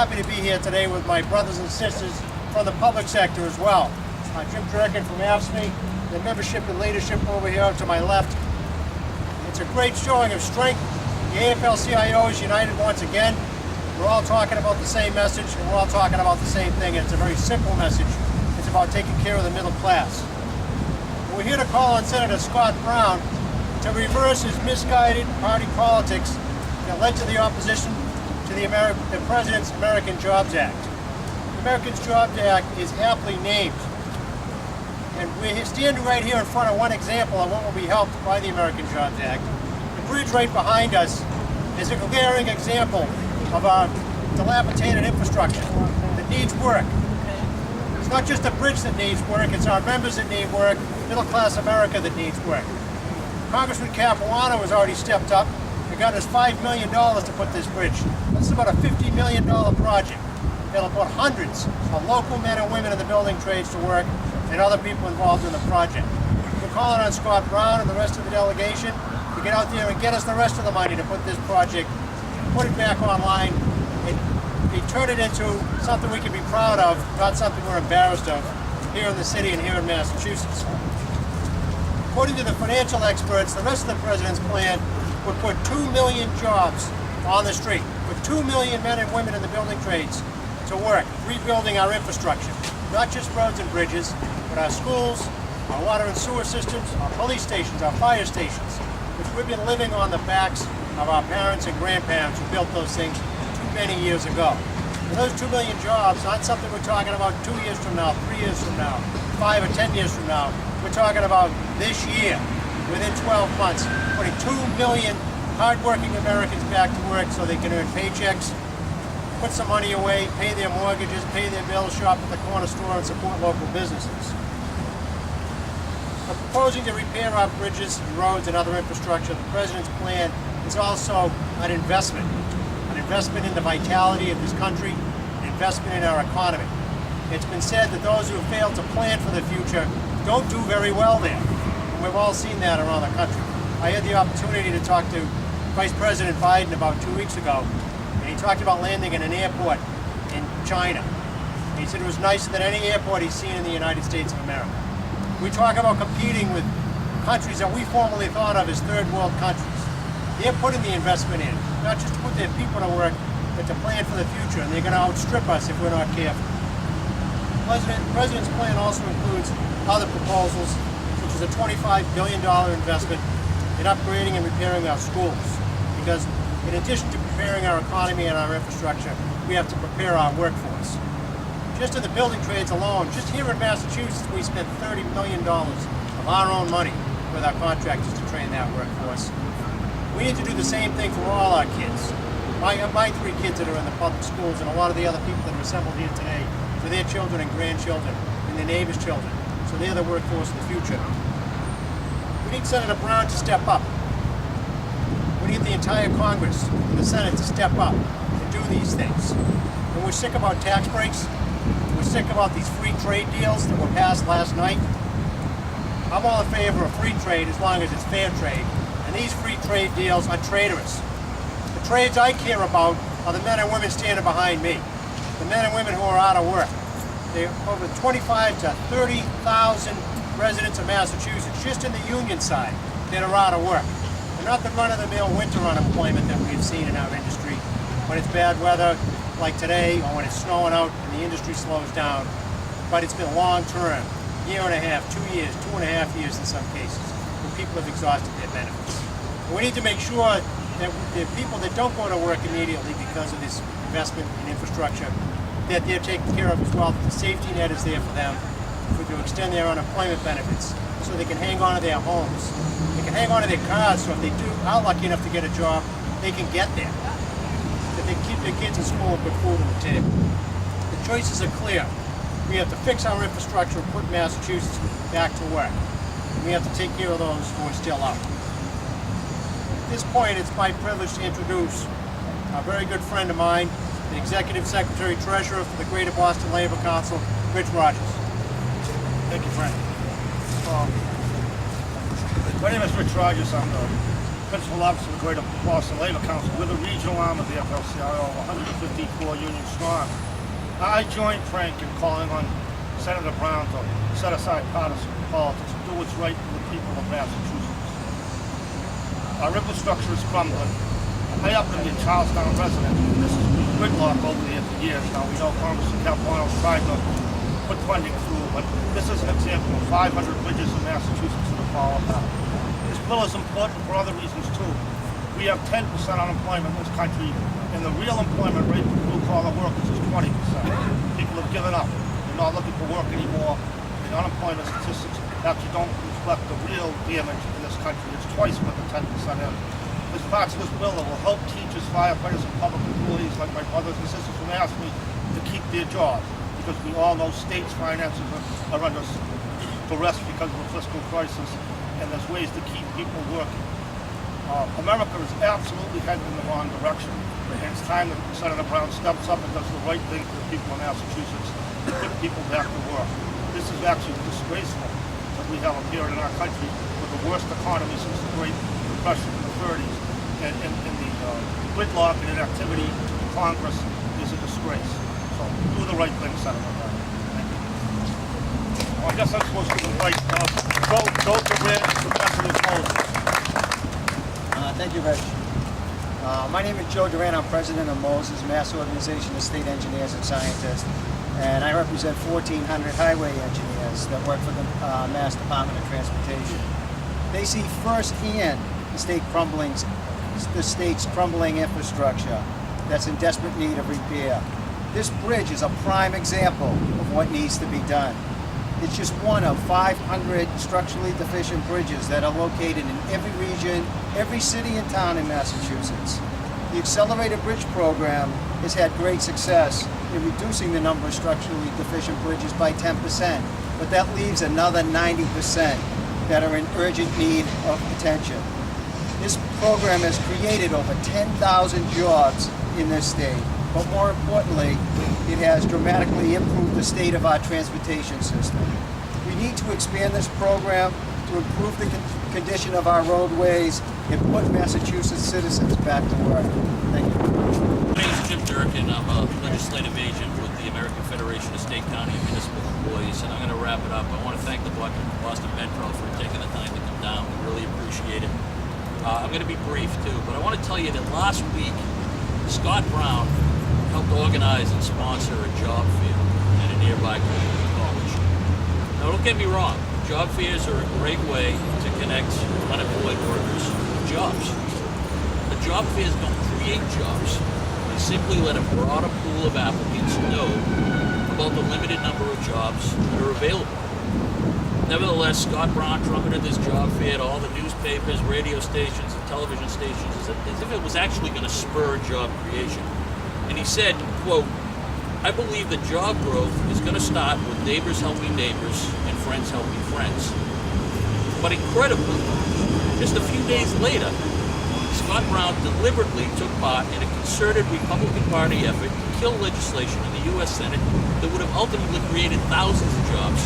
happy to be here today with my brothers and sisters from the public sector as well. Jim Jerkin from AFL-CIO, the membership and leadership over here to my left. It's a great showing of strength. The AFL-CIO is united once again. We're all talking about the same message, and we're all talking about the same thing, and it's a very simple message. It's about taking care of the middle class. We're here to call on Senator Scott Brown to reverse his misguided party politics that led to the opposition to the President's American Jobs Act. The American Jobs Act is aptly named, and we're standing right here in front of one example of what will be helped by the American Jobs Act. The bridge right behind us is a glaring example of our dilapidated infrastructure that needs work. It's not just a bridge that needs work, it's our members that need work, middle-class America that needs work. Congressman Capuano has already stepped up and got us $5 million to put this bridge. This is about a $50 million project. It'll put hundreds of local men and women in the building trades to work and other people involved in the project. We're calling on Scott Brown and the rest of the delegation to get out there and get us the rest of the money to put this project, put it back online, and turn it into something we can be proud of, not something we're embarrassed of here in the city and here in Massachusetts. According to the financial experts, the rest of the President's plan would put 2 million jobs on the street, with 2 million men and women in the building trades to work, rebuilding our infrastructure, not just roads and bridges, but our schools, our water and sewer systems, our police stations, our fire stations, which we've been living on the backs of our parents and grandparents who built those things too many years ago. And those 2 million jobs, not something we're talking about 2 years from now, 3 years from now, 5 or 10 years from now. We're talking about this year, within 12 months, putting 2 million hardworking Americans back to work so they can earn paychecks, put some money away, pay their mortgages, pay their bills, shop at the corner store, and support local businesses. We're proposing to repair our bridges, roads, and other infrastructure. The President's plan is also an investment in the vitality of this country, an investment in our economy. It's been said that those who have failed to plan for the future don't do very well there, and we've all seen that around the country. I had the opportunity to talk to Vice President Biden about 2 weeks ago, and he talked about landing in an airport in China. And he said it was nicer than any airport he's seen in the United States of America. We talk about competing with countries that we formerly thought of as third world countries. They're putting the investment in, not just to put their people to work, but to plan for the future, and they're going to outstrip us if we're not careful. The President's plan also includes other proposals, such as a $25 billion investment in upgrading and repairing our schools, because in addition to preparing our economy and our infrastructure, we have to prepare our workforce. Just in the building trades alone, just here in Massachusetts, we spent $30 million of our own money with our contractors to train that workforce. We need to do the same thing for all our kids. My 3 kids that are in the public schools, and a lot of the other people that are assembled here today, for their children and grandchildren and their neighbors' children. So they're the workforce of the future. We need Senator Brown to step up. We need the entire Congress and the Senate to step up and do these things. And we're sick about tax breaks. We're sick about these free trade deals that were passed last night. I'm all in favor of free trade as long as it's fair trade. And these free trade deals are traitorous. The trades I care about are the men and women standing behind me. The men and women who are out of work. There are over 25 to 30,000 residents of Massachusetts, just in the union side, that are out of work. And not the run-of-the-mill winter unemployment that we've seen in our industry when it's bad weather like today, or when it's snowing out and the industry slows down. But it's been long-term, year and a half, 2 years, 2.5 years in some cases, when people have exhausted their benefits. And we need to make sure that the people that don't go to work immediately because of this investment in infrastructure, that they're taken care of as well, that the safety net is there for them, to extend their unemployment benefits so they can hang on to their homes. They can hang on to their cars, so if they are lucky enough to get a job, they can get there. That they keep their kids in school and put food on the table. The choices are clear. We have to fix our infrastructure and put Massachusetts back to work. And we have to take care of those who are still out. At this point, it's my privilege to introduce a very good friend of mine, the Executive Secretary Treasurer for the Greater Boston Labor Council, Rich Rogers. Thank you, friend. My name is Rich Rogers. I'm the Principal Officer of the Greater Boston Labor Council. We're the regional arm of the AFL-CIO, 154 union strong. I joined Frank in calling on Senator Brown to set aside partisan politics and do what's right for the people of Massachusetts. Our infrastructure is crumbling. I happen to be a Charlestown resident, and this has been gridlock over there for years now. We know Congressman Capilano's tried to put funding through, but this is an example of 500 bridges in Massachusetts that have fallen down. This bill is important for other reasons too. We have 10% unemployment in this country, and the real employment rate for blue-collar workers is 20%. People have given up. They're not looking for work anymore. The unemployment statistics actually don't reflect the real damage in this country. It's twice what the 10% is. There's parts of this bill that will help teachers, firefighters, and public employees like my brothers and sisters from AFSCME to keep their jobs, because we all know states' finances are under duress because of the fiscal crisis, and there's ways to keep people working. America is absolutely heading in the wrong direction, and it's time that Senator Brown steps up and does the right thing for the people of Massachusetts to put people back to work. This is actually disgraceful that we have a period in our country with the worst economy since the Great Depression in the 30s, and the gridlock and inactivity in Congress is a disgrace. So do the right thing, Senator Brown. Thank you. Well, I guess I'm supposed to invite Joe Duran, Professor of Moses. Thank you, Reg. My name is Joe Duran. I'm president of Moses, Mass Organization of State Engineers and Scientists, and I represent 1,400 highway engineers that work for the Mass Department of Transportation. They see firsthand the state's crumbling infrastructure that's in desperate need of repair. This bridge is a prime example of what needs to be done. It's just one of 500 structurally deficient bridges that are located in every region, every city and town in Massachusetts. The Accelerated Bridge Program has had great success in reducing the number of structurally deficient bridges by 10%, but that leaves another 90% that are in urgent need of attention. This program has created over 10,000 jobs in this state, but more importantly, it has dramatically improved the state of our transportation system. We need to expand this program to improve the condition of our roadways and put Massachusetts citizens back to work. Thank you. My name is Jim Durkin. I'm a legislative agent with the American Federation of State, County, and Municipal Employees, and I'm going to wrap it up. I want to thank the Boston Metro for taking the time to come down. We really appreciate it. I'm going to be brief, too, but I want to tell you that last week, Scott Brown helped organize and sponsor a job fair at a nearby community college. Now, don't get me wrong. Job fairs are a great way to connect unemployed workers with jobs. The job fairs don't create jobs. They simply let a broader pool of applicants know about the limited number of jobs that are available. Nevertheless, Scott Brown trumpeted this job fair to all the newspapers, radio stations, and television stations as if it was actually going to spur job creation. And he said, quote, "I believe that job growth is going to start with neighbors helping neighbors and friends helping friends." But incredibly, just a few days later, Scott Brown deliberately took part in a concerted Republican Party effort to kill legislation in the U.S. Senate that would have ultimately created thousands of jobs,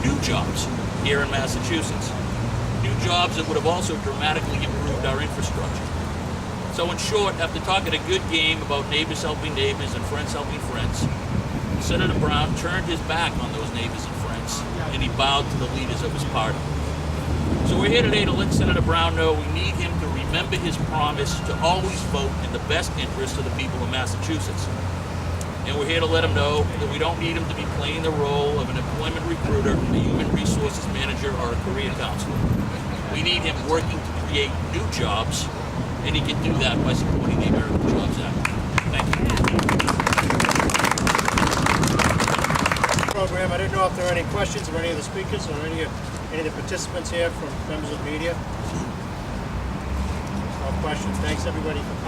new jobs, here in Massachusetts. New jobs that would have also dramatically improved our infrastructure. So in short, after talking a good game about neighbors helping neighbors and friends helping friends, Senator Brown turned his back on those neighbors and friends, and he bowed to the leaders of his party. So we're here today to let Senator Brown know we need him to remember his promise to always vote in the best interest of the people of Massachusetts. And we're here to let him know that we don't need him to be playing the role of an employment recruiter, a human resources manager, or a career counselor. We need him working to create new jobs, and he can do that by supporting the American Jobs Act. Thank you. Program. I didn't know if there are any questions of any of the speakers or any of the participants here from members of the media. No questions. Thanks everybody for coming.